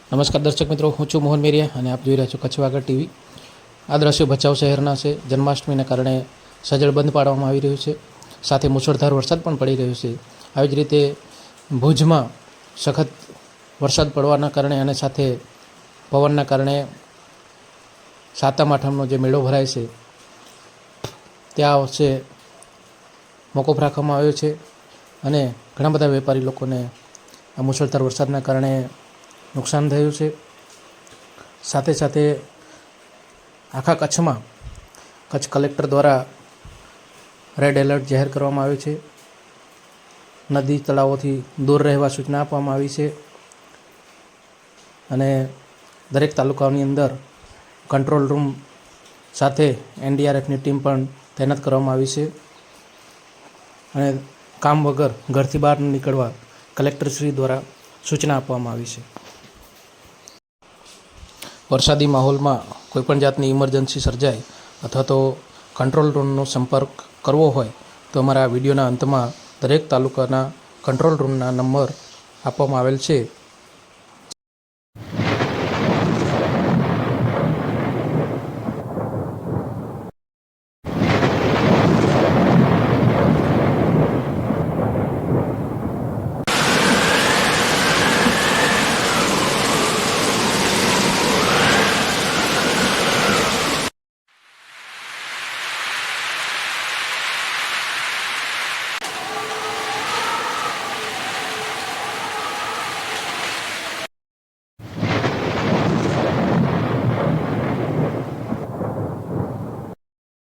નમસ્કાર દર્શક મિત્રો, હું છું મોહન મેરિયા અને આપ જોઈ રહ્યા છો કચ્છ વાગડ ટીવી। આ દ્રશ્યો ભચાઉ શહેરના છે। જન્માષ્ટમીના કારણે સજળ બંધ પાડવામાં આવી રહ્યું છે, સાથે મુશળધાર વરસાદ પણ પડી રહ્યો છે। આવી જ રીતે ભુજમાં સખત વરસાદ પડવાના કારણે અને સાથે પવનના કારણે સાતમ આઠમનો જે મેળો ભરાય છે ત્યાં વર્ષે મોકૂફ રાખવામાં આવ્યો છે અને ઘણા બધા વેપારી લોકોને આ મુશળધાર વરસાદના કારણે નુકસાન થયું છે। સાથે સાથે આખા કચ્છમાં કચ્છ કલેક્ટર દ્વારા રેડ એલર્ટ જાહેર કરવામાં આવ્યું છે। નદી તળાવોથી દૂર રહેવા સૂચના આપવામાં આવી છે અને દરેક તાલુકાઓની અંદર કંટ્રોલ રૂમ સાથે એનડીઆરએફની ટીમ પણ તૈનાત કરવામાં આવી છે અને કામ વગર ઘરથી બહાર ન નીકળવા કલેક્ટરશ્રી દ્વારા સૂચના આપવામાં આવી છે। વરસાદી માહોલમાં કોઈપણ જાતની ઇમરજન્સી સર્જાય અથવા તો કંટ્રોલ રૂમનો સંપર્ક કરવો હોય તો અમારા વિડીયોના અંતમાં દરેક તાલુકાના કંટ્રોલ રૂમના નંબર આપવામાં આવેલ છે।